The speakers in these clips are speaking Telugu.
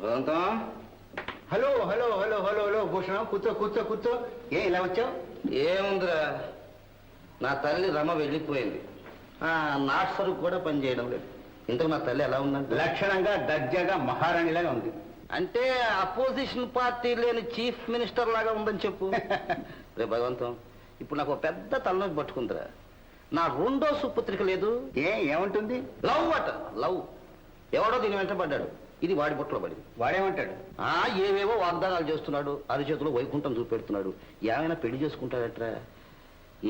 Hello hello hello hello hello Bhushanam కూర్చో కూర్చో కూర్చో. ఇలా వచ్చావు? ఏముందిరా, నా తల్లి రమ వెళ్ళిపోయింది. నాట్ సరుకు కూడా పనిచేయడం లేదు. ఇంతకు నా తల్లి ఎలా ఉందంటే లక్షణంగా దర్జాగా మహారాణిలాగా ఉంది. అంటే అపోజిషన్ పార్టీ లేని చీఫ్ మినిస్టర్ లాగా ఉందని చెప్పు. రే భగవంతం, ఇప్పుడు నాకు ఒక పెద్ద తలనొప్పి పట్టుకుందిరా. నా రెండో సుపుత్రిక లేదు. ఏముంటుంది? లవ్ అట, లవ్. ఎవడో దీని వెంట పడ్డాడు, ఇది వాడి బుట్టలో పడింది. వాడేమంటాడు? ఏవేవో వాగ్దానాలు చేస్తున్నాడు, అరిచేతులు వైకుంఠం చూపెడుతున్నాడు. ఏమైనా పెళ్లి చేసుకుంటాడట్రా?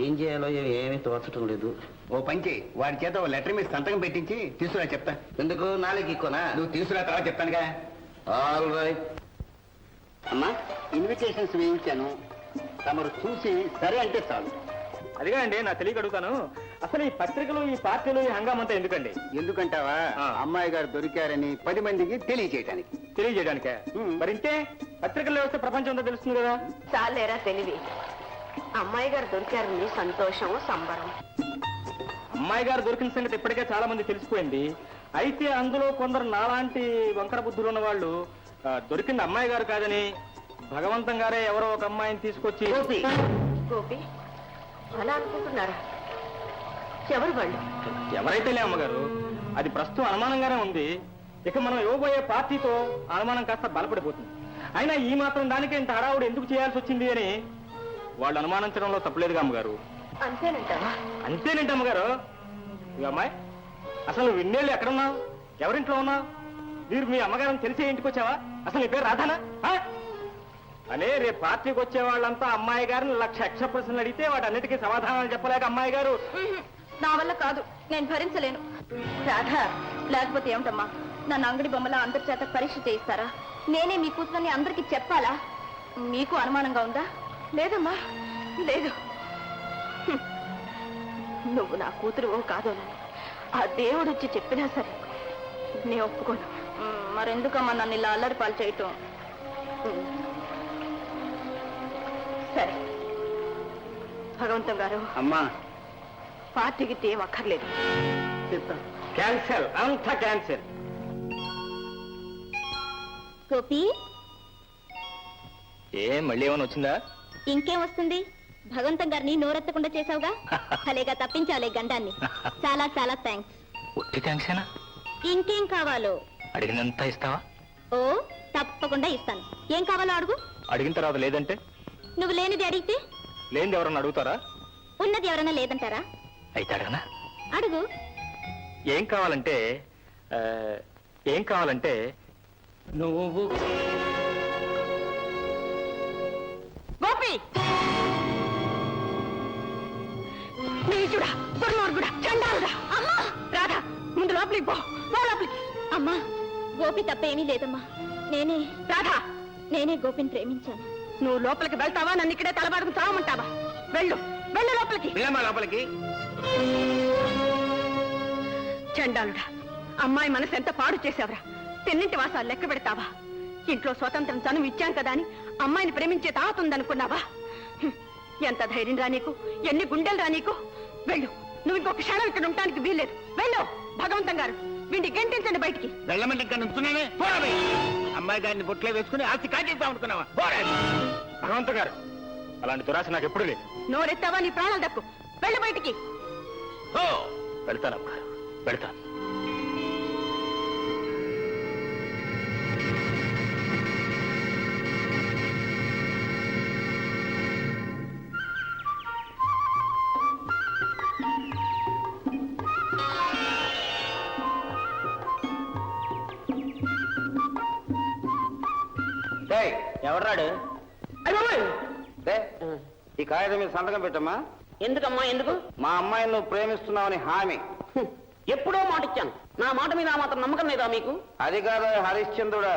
ఏం చేయాలో ఏమీ తోచటం లేదు. ఓ పంచి, వాడి చేత ఓ లెటర్ మీద సంతకం పెట్టించి తీసుకురా చెప్తా. ఎందుకు? నాలుగు ఎక్కువనా? నువ్వు తీసుకురా, తర్వాత చెప్తానుగా. All right. అమ్మా, ఇన్విటేషన్స్ వేయించాను, తమరు చూసి సరే అంటే చాలు. అదిగా అండి, నా తెలియక అడుగుతాను, అసలు ఈ పత్రికలు, ఈ పార్టీలు, ఈ హంగామంతా ఎందుకండి? ఎందుకంటావా? అమ్మాయి గారు దొరికారని 10 మందికి తెలియజేయడానికి. తెలియజేయడానికే? మరి ఇంకే పత్రికల్లో వస్తే ప్రపంచం అంతా తెలుస్తుంది కదా. చాలేరా తెలివి. అమ్మాయి గారు దొరికారని సంతోషం, సంబరం. అమ్మాయి గారు దొరికిన సంగతి ఇప్పటికే చాలా మంది తెలిసిపోయింది. అయితే అందులో కొందరు నాలాంటి వంకర బుద్ధులు ఉన్న వాళ్ళు దొరికింది అమ్మాయి గారు కాదని, భగవంతం గారే ఎవరో ఒక అమ్మాయిని తీసుకొచ్చి. గోపి అలా అనుకుంటున్నారా? ఎవరు వాళ్ళు? ఎవరైతేలే అమ్మగారు, అది ప్రస్తుతం అనుమానంగానే ఉంది. ఇక మనం ఇవ్వబోయే పార్టీతో అనుమానం కాస్త బలపడిపోతుంది. అయినా ఈ మాత్రం దానికి ఇంత హడావుడు ఎందుకు చేయాల్సి వచ్చింది అని వాళ్ళు అనుమానించడంలో తప్పలేదుగా అమ్మగారు. అంతేనంటావా? అంతేనంటే అమ్మగారు. ఈ అమ్మాయి, అసలు నువ్వు ఇన్నేళ్ళు ఎక్కడున్నావు? ఎవరింట్లో ఉన్నావు? మీరు మీ అమ్మగారిని తెలిసే ఇంటికి వచ్చావా? అసలు నీ పేరు రాధానా? అనే రేపు పార్టీకి వచ్చే వాళ్ళంతా అమ్మాయి గారిని 1,00,000 ఎక్స్ట్రా ప్రశ్నలు అడిగితే వాటన్నిటికీ సమాధానాలు చెప్పలేక అమ్మాయి గారు. నా వల్ల కాదు, నేను భరించలేను. రాధా, లేకపోతే ఏమిటమ్మా, నన్ను అంగడి బొమ్మలా అందరి చేత పరీక్ష చేయిస్తారా? నేనే మీ కూతురని అందరికీ చెప్పాలా? మీకు అనుమానంగా ఉందా? లేదమ్మా, లేదు. నువ్వు నా కూతురు కాదోనని ఆ దేవుడు వచ్చి చెప్పినా సరే నేను ఒప్పుకోను. మరెందుకమ్మా నన్ను ఇలా అల్లరి పాలు చేయటం? సరే భగవంతం గారు. అమ్మా, పార్టీకి ఏం అక్కర్లేదు. క్యాన్సల్, అంతా క్యాన్సల్. గోపి, మళ్ళీ ఏమైనా వచ్చిందా? ఇంకేం వస్తుంది? భగవంతం గారిని నోరెత్తకుండా చేసావుగా, భలేగా తప్పించాలే గండాన్ని. చాలా చాలా థ్యాంక్స్. ఒట్టి థ్యాంక్సేనా? ఇంకేం కావాలో అడిగినంత ఇస్తావా? ఓ తప్పకుండా ఇస్తాను. ఏం కావాలో అడుగు. అడిగిన తర్వాత లేదంటే? నువ్వు లేనిది అడిగితే? లేనిది ఎవరన్నా అడుగుతారా? ఉన్నది ఎవరన్నా లేదంటారా? అయితే అడగనా? అడుగు. ఏం కావాలంటే నువ్వు గోపి, నీచుడా, దుర్మార్గుడా, చండాలుడా! అమ్మా! రాధా, ముందు లోపలికి పో, లోపలికి. అమ్మా, గోపి తప్పేమీ లేదమ్మా. నేనే గోపిని ప్రేమించాను. నువ్వు లోపలికి వెళ్తావా? నన్ను ఇక్కడే తలబాడుకు చావమంటావా? వెళ్ళు, వెళ్ళు లోపలికి. లోపలికి. చండాలుడా, అమ్మాయి మనసు ఎంత పాడు చేసావరా? తెన్నింటి వాసాలు లెక్క పెడతావా? ఇంట్లో స్వతంత్రం చనువు ఇచ్చాం కదా అని అమ్మాయిని ప్రేమించే తాగుతుందనుకున్నావా? ఎంత ధైర్యం రా నీకు, ఎన్ని గుండెలు రా నీకు! వెళ్ళు, నువ్వు ఇంకొక క్షణం ఇక్కడ ఉండటానికి వీల్లేదు. వెళ్ళు. భగవంతం గారు, వీడిని గెంటించండి బయటికి. వెళ్ళమంటే ఇక్కడ నుంచున్నానే. అమ్మాయి గారిని బొట్లో వేసుకుని ఆస్తి కాజేద్దాం అనుకున్నావా? భగవంత్ గారు, అలాంటి దురాశ నాకు ఎప్పుడు లేదు. నోరెత్తావా నీ ప్రాణాలు దక్కు. వెళ్ళు బయటికి. వెళ్తానమ్మా, వెళ్తాను. ఎవరాడు? ఈ కాగితం మీద సంతకం పెట్టమ్మా. ఎందుకమ్మా? ఎందుకు? మా అమ్మాయిని నువ్వు ప్రేమిస్తున్నావని హామీ. ఎప్పుడో మాట ఇచ్చాను. నా మాట మీద మాత్రం నమ్మకం లేదా మీకు? అది కాదు హరిశ్చంద్రుడా,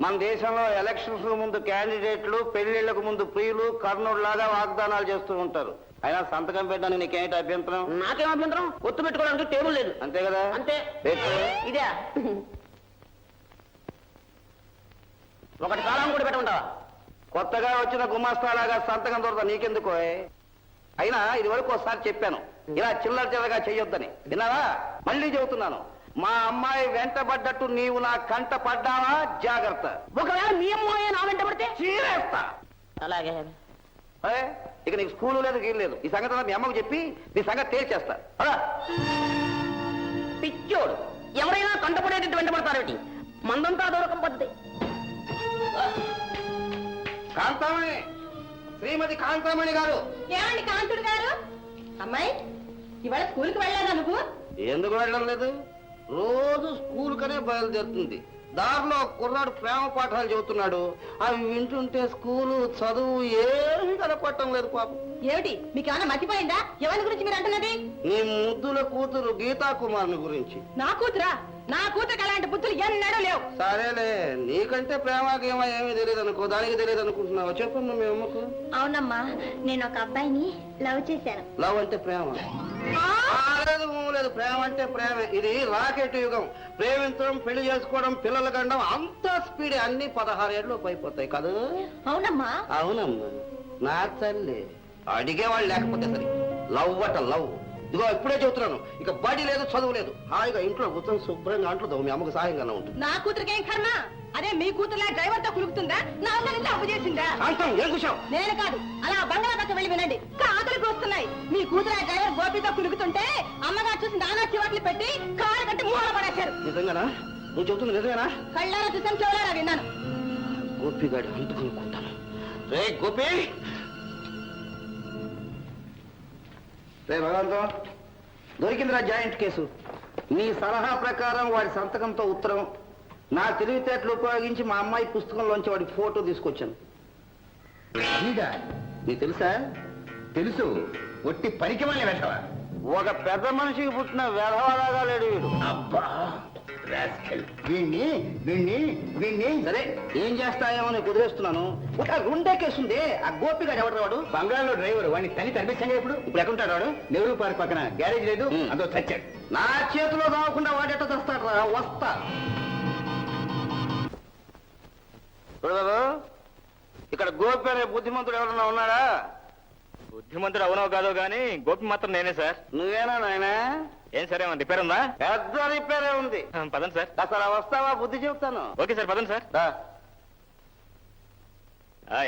మన దేశంలో ఎలక్షన్స్ ముందు క్యాండిడేట్లు పెళ్లిళ్లకు ముందు ప్రియులు కర్ణుడిలాగా వాగ్దానాలు చేస్తూ ఉంటారు. అయినా సంతకం పెట్టడానికి నీకేంటి అభ్యంతరం? నాకేం అభ్యంతరం? ఒత్తు పెట్టుకోవడానికి టేబుల్ లేదు. అంతే కదా? అంతే. ఇదే ఒకటి కాలం కూడా పెట్టమంటావా? కొత్తగా వచ్చిన గుమాస్తాలాగా సంతకం దొరకదా నీకెందుకో? అయినా ఇది వరకు ఒకసారి చెప్పాను, ఇలా చిల్లర చిల్లరగా చెయ్యొద్దని. విన్నారా? మళ్ళీ చెబుతున్నాను, మా అమ్మాయి వెంటబడ్డట్టు నీవు నా కంట పడ్డావా జాగ్రత్త. ఒకవేళ మీ అమ్మాయి నా వెంట పడితే చీరేస్తా. అలాగే అరే, ఇక నీకు స్కూలు లేదు గీలు లేదు. ఈ సంగతి మీ అమ్మకు చెప్పి నీ సంగతి తేల్చేస్తా. అలా పిచ్చోడు ఎవరైనా కంటపడేటట్టు వెంట పడతారేమిటి? మందంతా దూరకం పద్ధతి. కాంతామణి, శ్రీమతి కాంతామణి గారు. ఏమండి కాంతుడు గారు? అమ్మాయి ఇవాళ స్కూల్కి వెళ్ళాలా నువ్వు? ఎందుకు వెళ్ళడం లేదు? రోజు స్కూల్ కనే బయలుదేరుతుంది. దారిలో కుర్రాడు ప్రేమ పాఠాలు చెబుతున్నాడు. అవి వింటుంటే స్కూలు చదువు ఏమీ కనపడటం లేదు పాపం. ఏమిటి మీకేమైనా మర్చిపోయిందా? ఎవరి గురించి మీరు అంటున్నది? నీ ముద్దుల కూతురు గీతా కుమార్ని గురించి. నా కూతురా? నా కూతురికి అలాంటి బుద్ధులు ఎన్నడూ లేవు. సరేలే, నీకంటే ప్రేమకి ఏమీ తెలియదు అనుకో, దానికి తెలియదు అనుకుంటున్నావు. చెప్పమ్మా మీ అమ్మకు. అవునమ్మా, నేను ఒక అబ్బాయిని లవ్ చేశాను. లవ్ అంటే ప్రేమ? లేదు లేదు, ప్రేమ అంటే ప్రేమే. ఇది రాకెట్ యుగం. ప్రేమించడం, పెళ్లి చేసుకోవడం, పిల్లల గండం అంతా స్పీడ్. అన్ని 16 ఏళ్ళలోపు అయిపోతాయి కదా. అవునమ్మా. అవునమ్మా, నా తల్లి. అడిగేవాళ్ళు లేకపోతే సరే. లవ్ అట లవ్. ఇదిగో ఇప్పుడే చెబుతున్నాను, ఇక బడి లేదు, చదువు లేదు. హాయిగా ఇంట్లో ఉత్తరం శుభ్రంగా అంటుదావు. మీ అమ్మకు సహాయంగానే ఉంటుంది. నా కూతురికి ఏం కర్మ? అదే మీ కూతురులా డ్రైవర్ తో కులుకుతుందా? నా అమ్మని అప్పు చేసిందా? శాంతం, ఏం కూర్చోవు? నేను కాదు, అలా బంగాళాఖాతం వెళ్ళి వినండి. కాదులకు వస్తున్నాయి. మీ కూతురు ఆ డ్రైవర్ గోపితో కులుకుతుంటే అమ్మగారు చూసి నానా చివాట్లు పెట్టి కారు కట్టి మూల పడేశారు. నిజంగానా? నువ్వు చెబుతుంది నిజమేనా? కళ్ళారా చూసాను, చెవులారా విన్నాను. గోపిగాడు అందుకనుకుంటాను. రే గోపి, రే భగవంతం, దొరికిందిరా జాయింట్ కేసు. నీ సలహా ప్రకారం వాడి సంతకంతో ఉత్తరం, నా తెలివితేటలు ఉపయోగించి మా అమ్మాయి పుస్తకంలోంచి వాడి ఫోటో తీసుకొచ్చాను. నీకు తెలుసా? తెలుసు. ఒట్టి పనికి మళ్ళీ వెళ్తావా? ఒక పెద్ద మనిషికి పుట్టిన వెధవలాగా లేడు వీడు. అబ్బా, వీణ్ణి వీణ్ణి వీణ్ణి సరే, ఏం చేస్తాయేమో నేను కుదిరేస్తున్నాను. ఒక రెండే కేసు ఉంది. ఆ గోపిగాడు ఎవడు వాడు? బంగాళలో డ్రైవర్. వాడిని తల్లి తరిపించంగా ఇప్పుడు. ఇప్పుడు ఎక్కడుంటాడు వాడు? నెహ్రూ పార్క్ పక్కన గ్యారేజ్ లేదు, అందులో చచ్చాడు. నా చేతిలో రాకుండా వాడెట్ట తెస్తాడు రా. వస్తా. చూడబాబు, ఇక్కడ గోపి అనే బుద్ధిమంతుడు ఎవరన్నా ఉన్నాడా? బుద్ధిమంతుడు అవునో కాదో గానీ గోపి మాత్రం నేనే సార్. నువ్వేనా నాయనా? ఏం సార్, ఏమన్నా రిపేర్ ఉందా? పెద్ద రిపేరే ఉంది. పదండి సార్. అసలు వస్తావా? బుద్ధి చెప్తాను. ఓకే సార్, పదండి సార్. రా.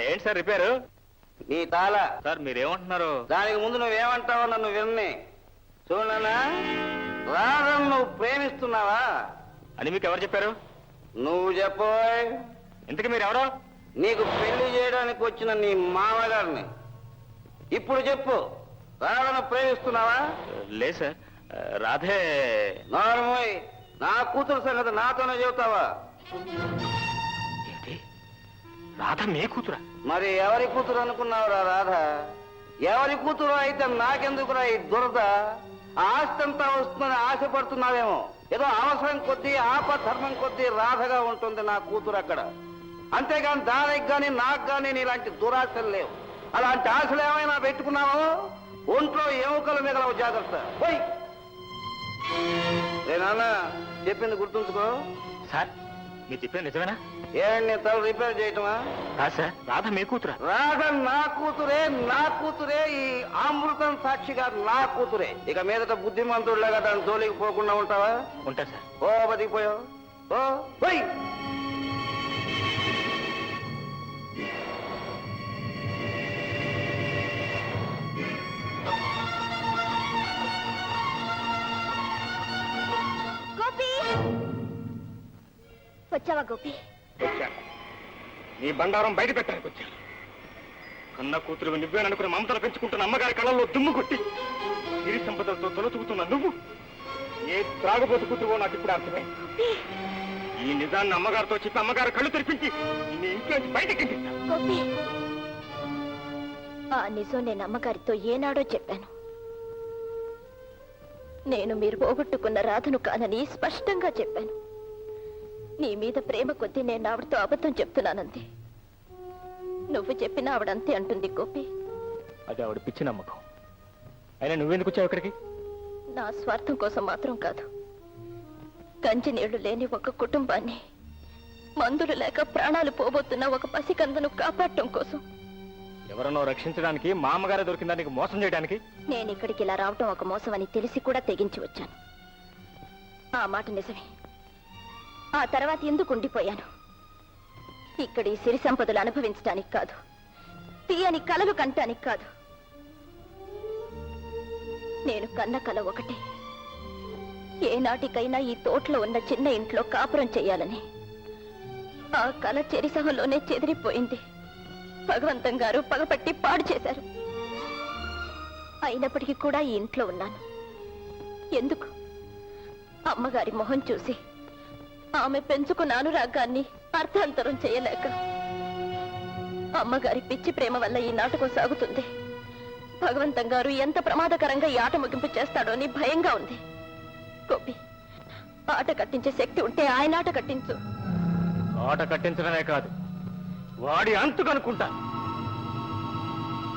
ఏంటి సార్ రిపేరు? నీ తాళ. సార్ మీరేమంటున్నారు? దానికి ముందు నువ్వేమంటావో నన్ను విన్ని. చూడనా, రాధను నువ్వు ప్రేమిస్తున్నావా అని మీకు ఎవరు చెప్పారు? నువ్వు చెప్పోయ్. ఇంతకీ మీరు ఎవరో? నీకు పెళ్లి చేయడానికి వచ్చిన నీ మామగారిని. ఇప్పుడు చెప్పు, రాధను ప్రేమిస్తున్నావా? లేదు సార్, రాధే. నార్మోయ్, నా కూతురు సంగతి నాతోనే చెబుతావా? ఏంటి, రాధ మీ కూతురా? మరి ఎవరి కూతురు అనుకున్నావురా రాధ? ఎవరి కూతురు అయితే నాకెందుకురా ఈ దురద? ఆస్తంతా వస్తుందని ఆశపడుతున్నావేమో. ఏదో అవసరం కొద్దీ, ఆపధర్మం కొద్దీ రాధగా ఉంటుంది నా కూతురు అక్కడ. అంతేగాని దానికి గాని నాకు గాని నీలాంటి దురాశలు లేవు. అలాంటి ఆశలు ఏమైనా పెట్టుకున్నావో ఒంట్లో ఎముకలు మిగలవు. జాగ్రత్త. పోయి. ఏ నాన్న, చెప్పింది గుర్తుంచుకో. సార్ మీరు చెప్పేది నిజమేనా? ఏమండి, తల రిపేర్ చేయటమా? కాదు సార్, రాధ మీ కూతురా? రాధ నా కూతురే. నా కూతురే. ఈ అమృతం సాక్షిగా నా కూతురే. ఇక మీదట బుద్ధిమంతుడిలాగా దాని జోలికి పోకుండా ఉంటావా? ఉంటా సార్. ఓ బతికిపోయావు. ఓ పోయి. గోపి, వచ్చావా గోపి? నీ బండారం బయట పెట్టడానికి వచ్చాను. కన్న కూతురు నువ్వేననుకుని మమతలు పెంచుకుంటున్న అమ్మగారి కళ్ళల్లో దుమ్ము కొట్టి సిరి సంపదలతో తొలతుకుతున్న నువ్వు ఏ త్రాగుబోతు కూతురువో నాకు ఇప్పుడు అర్థమే. ఈ నిజాన్ని అమ్మగారితో చెప్పి అమ్మగారు కళ్ళు తెరిపించి నీ ఇంట్లోంచి బయటకి గోపి, ఆ నిజం నేను అమ్మగారితో ఏనాడో చెప్పాను. నేను మీరు పోగొట్టుకున్న రాధను కానని స్పష్టంగా చెప్పాను. నీ మీద ప్రేమ కొద్దీ నేను ఆవిడతో అబద్ధం చెప్తున్నానంతే. నువ్వు చెప్పిన ఆవిడంతే అంటుంది గోపి. అది ఆవిడ పిచ్చి నమ్మకం. అయినా నువ్వెందుకు వచ్చావు ఇక్కడికి? నా స్వార్థం కోసం మాత్రం కాదు. గంజి నీళ్లు లేని ఒక కుటుంబాన్ని, మందులు లేక ప్రాణాలు పోబోతున్న ఒక పసికందను కాపాడటం కోసం. ఎవరన్నో రక్షించడానికి, మా అమ్మగారే దొరికిందా నీకు మోసం చేయడానికి? నేను ఇక్కడికి ఇలా రావటం ఒక మోసం అని తెలిసి కూడా తెగించి వచ్చాను. ఆ మాట నిజమే. ఆ తర్వాత ఎందుకు ఉండిపోయాను? ఇక్కడ ఈ సిరి సంపదలు అనుభవించడానికి కాదు, తీయని కలలు కంటానికి కాదు. నేను కన్న కల ఒకటే, ఏనాటికైనా ఈ తోటలో ఉన్న చిన్న ఇంట్లో కాపురం చెయ్యాలని. ఆ కల చెరిసహంలోనే చెదిరిపోయింది. భగవంతం గారు పగపట్టి పాడు చేశారు. అయినప్పటికీ కూడా ఈ ఇంట్లో ఉన్నాను. ఎందుకు? అమ్మగారి మొహం చూసి ఆమె పెంచుకున్న అనురాగాన్ని అర్థాంతరం చేయలేక. అమ్మగారి పిచ్చి ప్రేమ వల్ల ఈ నాటకం సాగుతుంది. భగవంతం గారు ఎంత ప్రమాదకరంగా ఈ ఆట ముగింపు చేస్తాడో అని భయంగా ఉంది. గోపి, ఆట కట్టించే శక్తి ఉంటే ఆయన ఆట కట్టించు. ఆట కట్టించడమే కాదు, వాడి అంతు కనుక్కుంటా.